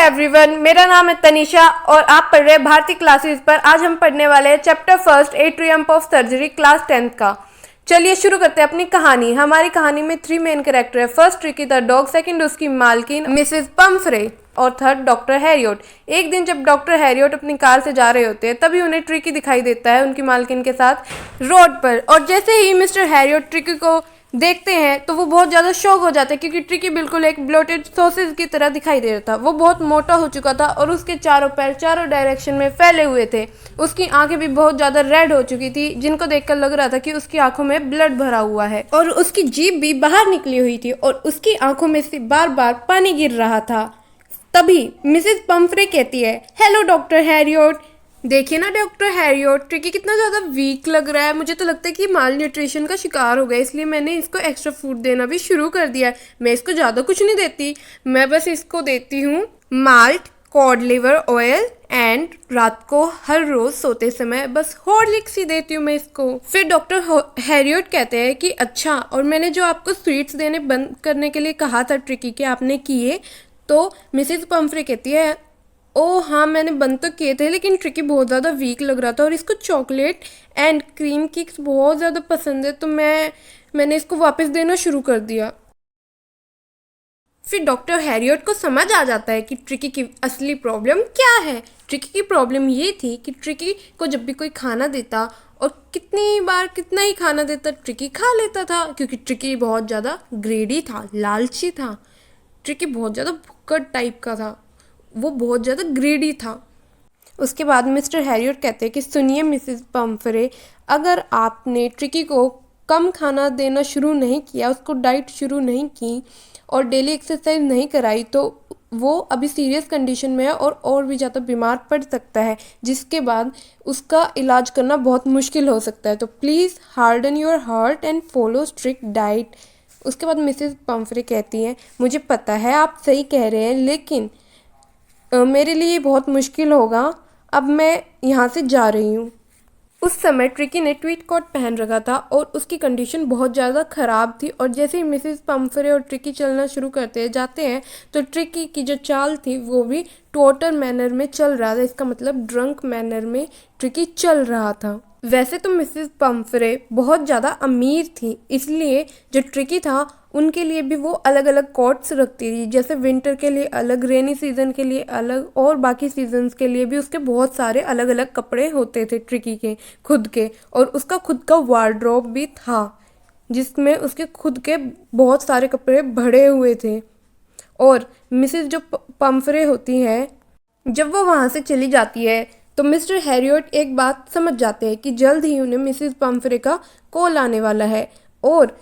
Everyone, मेरा नाम है तनिषा और आप पढ़ रहे हैं भारती क्लासेस पर। आज हम पढ़ने वाले हैं chapter first A Triumph of surgery class 10th का। चलिए शुरू करते हैं अपनी कहानी। हमारी कहानी में 3 मेन कैरेक्टर है। First tricky the dog, second उसकी मालकिन मिसेस पम्फ्रे और थर्ड डॉक्टर हैरियट। एक दिन जब डॉक्टर हैरियट अपनी कार से जा रहे होते हैं तभी उन्हें ट्रिकी दिखाई देता है उनकी मालकिन के साथ रोड पर। और जैसे ही मिस्टर हैरियट ट्रिकी को देखते हैं तो वो बहुत ज़्यादा शॉक हो जाते हैं क्योंकि ट्रिकी बिल्कुल एक ब्लोटेड सॉसेज की तरह दिखाई दे रहा था। वो बहुत मोटा हो चुका था और उसके चारों पैर चारों डायरेक्शन में फैले हुए थे। उसकी आंखें भी बहुत ज़्यादा रेड हो चुकी थी, जिनको देखकर लग रहा था कि उसकी आंखों में ब्लड भरा हुआ है और उसकी जीभ भी बाहर निकली हुई थी और उसकी आंखों में से बार बार पानी गिर रहा था। तभी मिसेस पम्फ्रे कहती है, हेलो डॉक्टर हैरियट। देखिए ना डॉक्टर हैरियट, ट्रिकी कितना ज़्यादा वीक लग रहा है। मुझे तो लगता है कि माल न्यूट्रिशन का शिकार हो गया, इसलिए मैंने इसको एक्स्ट्रा फूड देना भी शुरू कर दिया है। मैं इसको ज़्यादा कुछ नहीं देती, मैं बस इसको देती हूँ malt, cod liver oil and रात को हर रोज़ सोते समय बस हॉर्लिक्स ही देती हूँ मैं इसको। फिर डॉक्टर हैरियट कहते हैं कि अच्छा, और मैंने जो आपको स्वीट्स देने बंद करने के लिए कहा था ट्रिकी के, आपने किए? तो मिसेस पम्फ्रे कहती है, ओ हाँ, मैंने बंद तो किए थे, लेकिन ट्रिकी बहुत ज़्यादा वीक लग रहा था और इसको चॉकलेट एंड क्रीम केक्स बहुत ज़्यादा पसंद है, तो मैंने इसको वापस देना शुरू कर दिया। फिर डॉक्टर हैरियट को समझ आ जाता है कि ट्रिकी की असली प्रॉब्लम क्या है। ट्रिकी की प्रॉब्लम ये थी कि ट्रिकी को जब भी कोई खाना देता और कितनी बार कितना ही खाना देता ट्रिकी खा लेता था, क्योंकि ट्रिकी बहुत ज़्यादा ग्रेडी था, लालची था। ट्रिकी बहुत ज़्यादा भुक्कड़ टाइप का था, वो बहुत ज़्यादा ग्रेडी था। उसके बाद मिस्टर हैरियट कहते हैं कि सुनिए मिसेस पम्फ्रे, अगर आपने ट्रिकी को कम खाना देना शुरू नहीं किया, उसको डाइट शुरू नहीं की और डेली एक्सरसाइज नहीं कराई, तो वो अभी सीरियस कंडीशन में है और भी ज़्यादा बीमार पड़ सकता है, जिसके बाद उसका इलाज करना बहुत मुश्किल हो सकता है। तो please harden your heart and follow strict diet. उसके बाद मिसेस पम्फ्रे कहती हैं, मुझे पता है आप सही कह रहे हैं, लेकिन मेरे लिए बहुत मुश्किल होगा, अब मैं यहाँ से जा रही हूँ। उस समय ट्रिकी ने ट्वीट कोट पहन रखा था और उसकी कंडीशन बहुत ज़्यादा ख़राब थी। और जैसे ही मिसेस पम्फ्रे और ट्रिकी चलना शुरू करते जाते हैं तो ट्रिकी की जो चाल थी वो भी टोटर मैनर में चल रहा था, इसका मतलब ड्रंक मैनर में ट्रिकी चल रहा था। वैसे तो मिसेस पम्फ्रे बहुत ज़्यादा अमीर थी, इसलिए जो ट्रिकी था उनके लिए भी वो अलग अलग कोट्स रखती थी, जैसे विंटर के लिए अलग, रेनी सीज़न के लिए अलग और बाकी सीजन्स के लिए भी उसके बहुत सारे अलग अलग कपड़े होते थे ट्रिकी के खुद के। और उसका खुद का वार्डरोब भी था जिसमें उसके खुद के बहुत सारे कपड़े भरे हुए थे। और मिसेस जो पम्फ्रे होती है, जब वो वहाँ से चली जाती है तो मिस्टर हैरियट एक बात समझ जाते हैं कि जल्द ही उन्हें मिसेस पम्फ्रे का कॉल आने वाला है। और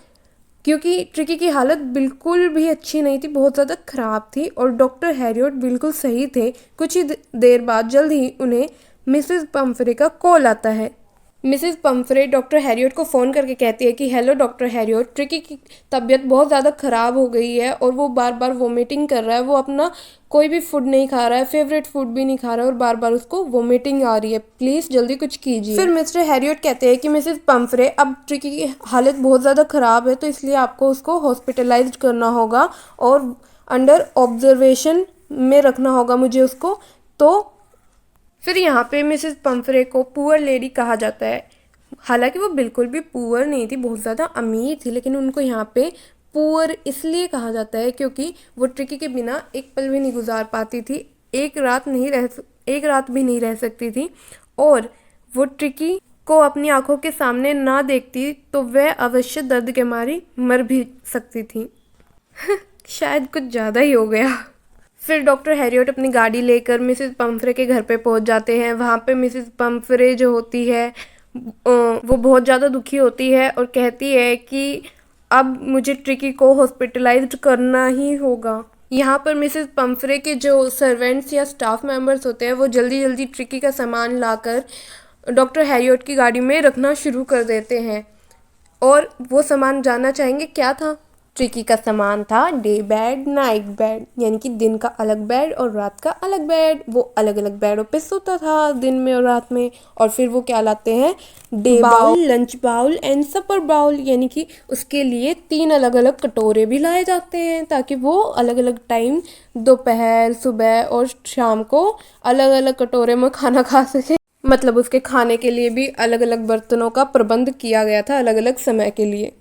क्योंकि ट्रिकी की हालत बिल्कुल भी अच्छी नहीं थी, बहुत ज़्यादा ख़राब थी और डॉक्टर हैरियट बिल्कुल सही थे। कुछ ही देर बाद जल्द ही उन्हें मिसेस पम्फ्रे का कॉल आता है। मिसेस पम्फ्रे डॉक्टर हैरियट को फ़ोन करके कहती है कि हेलो डॉक्टर हैरियट, ट्रिकी की तबीयत बहुत ज़्यादा ख़राब हो गई है और वो बार बार वोमिटिंग कर रहा है, वो अपना कोई भी फूड नहीं खा रहा है, फेवरेट फूड भी नहीं खा रहा है और बार बार उसको वोमिटिंग आ रही है, प्लीज़ जल्दी कुछ कीजिए। फिर मिस्टर हैरियट कहते हैं कि मिसेस पम्फ्रे, अब ट्रिकी की हालत बहुत ज़्यादा ख़राब है, तो इसलिए आपको उसको हॉस्पिटलाइज करना होगा और अंडर ऑब्जर्वेशन में रखना होगा मुझे उसको। तो फिर यहाँ पे मिसेस पम्फ्रे को पुअर लेडी कहा जाता है। हालांकि वो बिल्कुल भी पुअर नहीं थी, बहुत ज़्यादा अमीर थी, लेकिन उनको यहाँ पे पुअर इसलिए कहा जाता है क्योंकि वो ट्रिकी के बिना एक पल भी नहीं गुजार पाती थी, एक रात भी नहीं रह सकती थी। और वो ट्रिकी को अपनी आंखों के सामने ना देखती तो वह अवश्य दर्द के मारी मर भी सकती थी। शायद कुछ ज़्यादा ही हो गया। फिर डॉक्टर हैरियट अपनी गाड़ी लेकर मिसेस पम्फ्रे के घर पे पहुंच जाते हैं। वहाँ पे मिसेस पम्फ्रे जो होती है वो बहुत ज़्यादा दुखी होती है और कहती है कि अब मुझे ट्रिकी को हॉस्पिटलाइज्ड करना ही होगा। यहाँ पर मिसेस पम्फ्रे के जो सर्वेंट्स या स्टाफ मेंबर्स होते हैं वो जल्दी जल्दी ट्रिकी का सामान लाकर डॉक्टर हैरियट की गाड़ी में रखना शुरू कर देते हैं। और वो सामान जानना चाहेंगे क्या था? ट्रिकी का सामान था डे बेड नाइट बेड, यानी कि दिन का अलग बेड और रात का अलग बेड। वो अलग अलग बेडों पे सोता था दिन में और रात में। और फिर वो क्या लाते हैं, day bowl, lunch bowl and supper bowl, यानी कि उसके लिए 3 अलग अलग कटोरे भी लाए जाते हैं ताकि वो अलग अलग टाइम, दोपहर, सुबह और शाम को अलग अलग कटोरे में खाना खा सके। मतलब उसके खाने के लिए भी अलग अलग बर्तनों का प्रबंध किया गया था अलग अलग समय के लिए।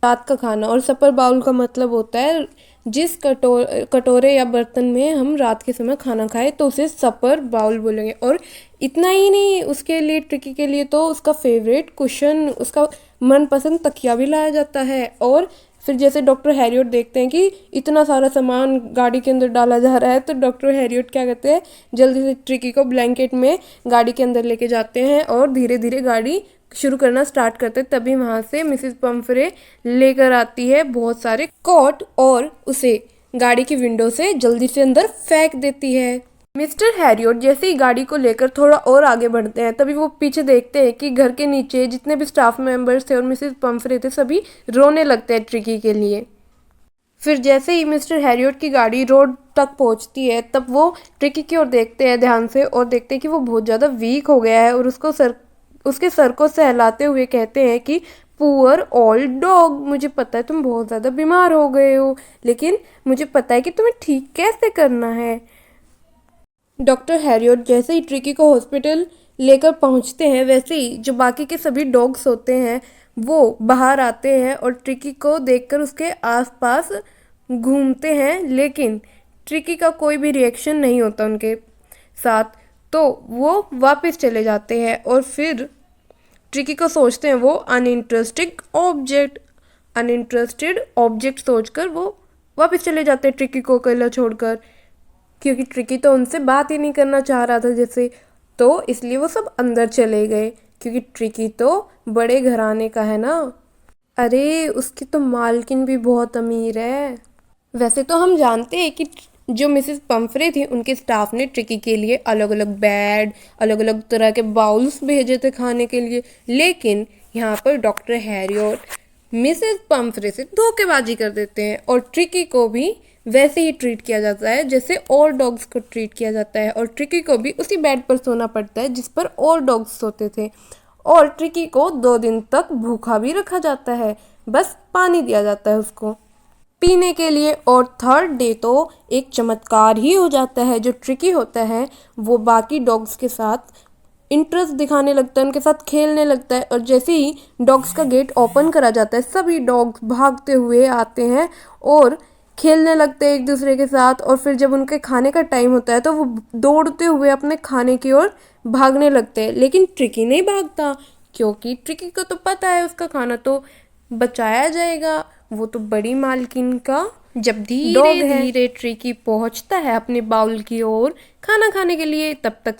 रात का खाना, और सपर बाउल का मतलब होता है जिस कटोरे या बर्तन में हम रात के समय खाना खाए तो उसे सपर बाउल बोलेंगे। और इतना ही नहीं, उसके लिए ट्रिकी के लिए तो उसका फेवरेट कुशन, उसका मनपसंद तकिया भी लाया जाता है। और फिर जैसे डॉक्टर हैरियट देखते हैं कि इतना सारा सामान गाड़ी के अंदर डाला जा रहा है, तो डॉक्टर हैरियट क्या कहते हैं, जल्दी से ट्रिकी को ब्लैंकेट में गाड़ी के अंदर लेके जाते हैं और धीरे धीरे गाड़ी शुरू करना स्टार्ट करते। तभी वहां से मिसेस पम्फ्रे लेकर आती है बहुत सारे कोट और उसे गाड़ी की विंडो से जल्दी से अंदर फेंक देती है। मिस्टर हैरियट जैसे ही गाड़ी को लेकर थोड़ा और आगे बढ़ते हैं, तभी वो पीछे देखते हैं कि घर के नीचे जितने भी स्टाफ मेंबर्स थे और मिसेस पम्फ्रे थे, सभी रोने लगते हैं ट्रिकी के लिए। फिर जैसे ही मिस्टर हैरियट की गाड़ी रोड तक पहुंचती है, तब वो ट्रिकी की ओर देखते हैं ध्यान से और देखते हैं कि वो बहुत ज़्यादा वीक हो गया है और उसके सर को सहलाते हुए कहते हैं कि पुअर ओल्ड डॉग, मुझे पता है तुम बहुत ज़्यादा बीमार हो गए हो, लेकिन मुझे पता है कि तुम्हें ठीक कैसे करना है। डॉक्टर हैरियट जैसे ही ट्रिकी को हॉस्पिटल लेकर पहुंचते हैं, वैसे ही जो बाकी के सभी डॉग्स होते हैं वो बाहर आते हैं और ट्रिकी को देखकर उसके आसपास घूमते हैं, लेकिन ट्रिकी का कोई भी रिएक्शन नहीं होता उनके साथ, तो वो वापस चले जाते हैं। और फिर ट्रिकी को सोचते हैं वो अनइंटरेस्टेड ऑब्जेक्ट सोचकर वो वापस चले जाते हैं ट्रिकी को अकेला छोड़कर, क्योंकि ट्रिकी तो उनसे बात ही नहीं करना चाह रहा था जैसे, तो इसलिए वो सब अंदर चले गए, क्योंकि ट्रिकी तो बड़े घराने का है ना। अरे उसकी तो मालकिन भी बहुत अमीर है। वैसे तो हम जानते हैं कि जो मिसेस पम्फ्रे थी उनके स्टाफ ने ट्रिकी के लिए अलग अलग बेड, अलग अलग तरह के बाउल्स भेजे थे खाने के लिए, लेकिन यहाँ पर डॉक्टर हैरियट मिसेस पम्फ्रे से धोखेबाजी कर देते हैं और ट्रिकी को भी वैसे ही ट्रीट किया जाता है जैसे और डॉग्स को ट्रीट किया जाता है। और ट्रिकी को भी उसी बेड पर सोना पड़ता है जिस पर और डॉग्स सोते थे। और ट्रिकी को 2 दिन तक भूखा भी रखा जाता है, बस पानी दिया जाता है उसको पीने के लिए। और 3rd डे तो एक चमत्कार ही हो जाता है। जो ट्रिकी होता है वो बाकी डॉग्स के साथ इंटरेस्ट दिखाने लगता है, उनके साथ खेलने लगता है। और जैसे ही डॉग्स का गेट ओपन करा जाता है, सभी डॉग्स भागते हुए आते हैं और खेलने लगते हैं एक दूसरे के साथ। और फिर जब उनके खाने का टाइम होता है तो वो दौड़ते हुए अपने खाने की ओर भागने लगते हैं, लेकिन ट्रिकी नहीं भागता, क्योंकि ट्रिकी को तो पता है उसका खाना तो बचाया जाएगा, वो तो बड़ी मालकिन का जब धीरे धीरे ट्रिकी पहुंचता है अपने बाउल की ओर खाना खाने के लिए, तब तक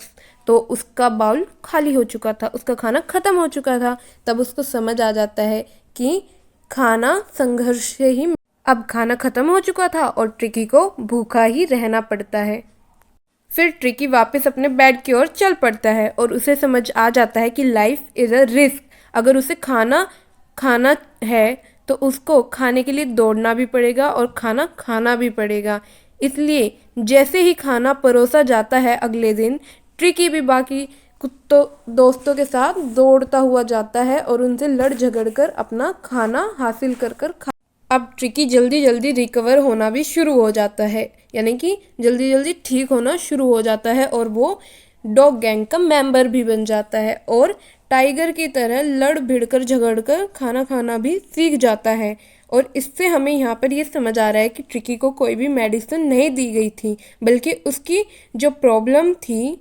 तो उसका बाउल खाली हो चुका था, उसका खाना खत्म हो चुका था। तब उसको समझ आ जाता है कि खाना संघर्ष से ही, अब खाना खत्म हो चुका था और ट्रिकी को भूखा ही रहना पड़ता है। फिर ट्रिकी वापस अपने बेड की ओर चल पड़ता है और उसे समझ आ जाता है कि लाइफ इज़ अ रिस्क। अगर उसे खाना है तो उसको खाने के लिए दौड़ना भी पड़ेगा और खाना खाना भी पड़ेगा। इसलिए जैसे ही खाना परोसा जाता है अगले दिन, ट्रिकी भी बाकी कुत्तों दोस्तों के साथ दौड़ता हुआ जाता है और उनसे लड़ झगड़ कर अपना खाना हासिल कर कर अब ट्रिकी जल्दी जल्दी रिकवर होना भी शुरू हो जाता है, यानी कि जल्दी जल्दी ठीक होना शुरू हो जाता है और वो डॉग गैंग का मेंबर भी बन जाता है और टाइगर की तरह लड़ भिड़ कर झगड़ कर खाना खाना भी सीख जाता है। और इससे हमें यहाँ पर ये समझ आ रहा है कि ट्रिकी को कोई भी मेडिसिन नहीं दी गई थी, बल्कि उसकी जो प्रॉब्लम थी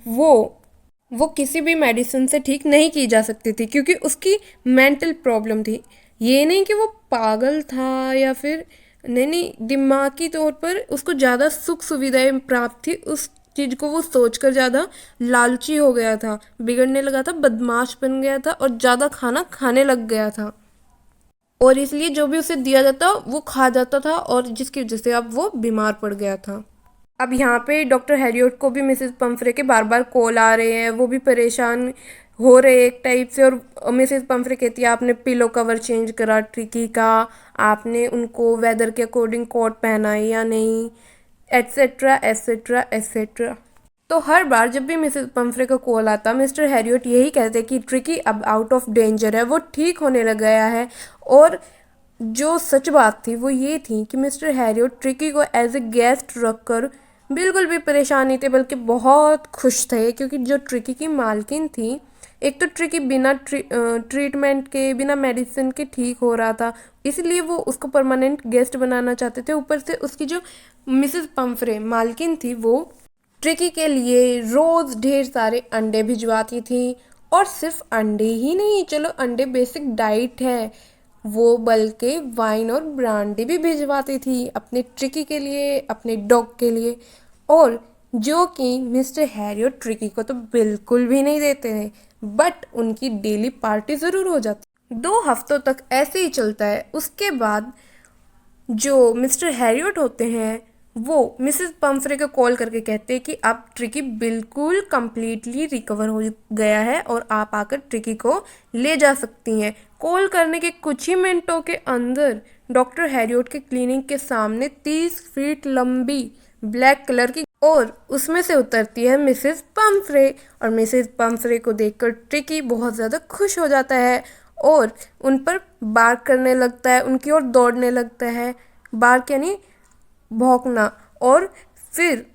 वो किसी भी मेडिसिन से ठीक नहीं की जा सकती थी, क्योंकि उसकी मेंटल प्रॉब्लम थी। ये नहीं कि वो पागल था या फिर नहीं, दिमागी तौर पर उसको ज़्यादा सुख सुविधाएं प्राप्त थी, उस चीज़ को वो सोचकर ज़्यादा लालची हो गया था, बिगड़ने लगा था, बदमाश बन गया था और ज़्यादा खाना खाने लग गया था। और इसलिए जो भी उसे दिया जाता वो खा जाता था और जिसकी वजह से अब वो बीमार पड़ गया था। अब यहाँ पे डॉक्टर हैरियट को भी मिसेस पम्फ्रे के बार बार कॉल आ रहे हैं, वो भी परेशान हो रहे एक टाइप से। और मिसेस पंफ्रे कहती है आपने पिलो कवर चेंज करा ट्रिकी का, आपने उनको वेदर के अकॉर्डिंग कोट पहना है या नहीं, एट्सेट्रा एट्सेट्रा एट्सेट्रा। तो हर बार जब भी मिसेस पंफ्रे का कॉल आता मिस्टर हैरियट यही कहते कि ट्रिकी अब आउट ऑफ डेंजर है, वो ठीक होने लग गया है। और जो सच बात थी वो ये थी कि मिस्टर हैरियट ट्रिकी को एज ए गेस्ट रखकर बिल्कुल भी परेशान नहीं थे, बल्कि बहुत खुश थे, क्योंकि जो ट्रिकी की मालकिन थी, एक तो ट्रिकी बिना ट्रीटमेंट के, बिना मेडिसिन के ठीक हो रहा था, इसलिए वो उसको परमानेंट गेस्ट बनाना चाहते थे। ऊपर से उसकी जो मिसेस पंफ्रे मालकिन थी वो ट्रिकी के लिए रोज़ ढेर सारे अंडे भिजवाती थी। और सिर्फ अंडे ही नहीं, चलो अंडे बेसिक डाइट है, वो बल्कि वाइन और ब्रांडी भी भिजवाती थी अपने ट्रिकी के लिए, अपने डॉग के लिए। और जो कि मिस्टर हैरियट ट्रिकी को तो बिल्कुल भी नहीं देते थे, बट उनकी डेली पार्टी ज़रूर हो जाती। 2 हफ्तों तक ऐसे ही चलता है। उसके बाद जो मिस्टर हैरियट होते हैं वो मिसेस पंफ्रे को कॉल करके कहते हैं कि अब ट्रिकी बिल्कुल कंप्लीटली रिकवर हो गया है और आप आकर ट्रिकी को ले जा सकती हैं। कॉल करने के कुछ ही मिनटों के अंदर डॉक्टर हैरियट के क्लिनिक के सामने 30 फीट लंबी ब्लैक कलर की और उसमें से उतरती है मिसेस पंफ्रे। और मिसेस पंफ्रे को देखकर ट्रिकी बहुत ज़्यादा खुश हो जाता है और उन पर बार्क करने लगता है, उनकी ओर दौड़ने लगता है। बार्क यानी भौंकना। और फिर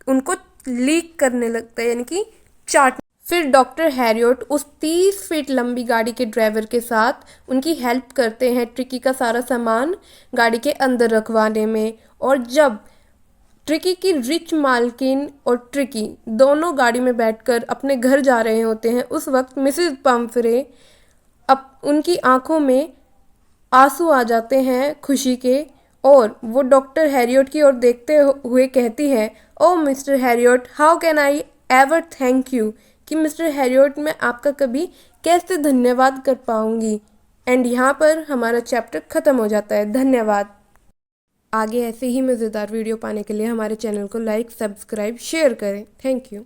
उनको लीक करने लगता है, यानी कि चाट। फिर डॉक्टर हैरियट उस 30 फीट लंबी गाड़ी के ड्राइवर के साथ उनकी हेल्प करते हैं ट्रिकी का सारा सामान गाड़ी के अंदर रखवाने में। और जब ट्रिकी की रिच मालकिन और ट्रिकी दोनों गाड़ी में बैठकर अपने घर जा रहे होते हैं, उस वक्त मिसेस पंफ्रे अब उनकी आंखों में आंसू आ जाते हैं खुशी के। और वो डॉक्टर हैरियट की ओर देखते हुए कहती है, oh mister Harriet, how can I ever thank you, कि मिस्टर हैरियट मैं आपका कभी कैसे धन्यवाद कर पाऊँगी। एंड यहाँ पर हमारा चैप्टर ख़त्म हो जाता है। धन्यवाद। आगे ऐसे ही मज़ेदार वीडियो पाने के लिए हमारे चैनल को लाइक, सब्सक्राइब, शेयर करें। Thank you.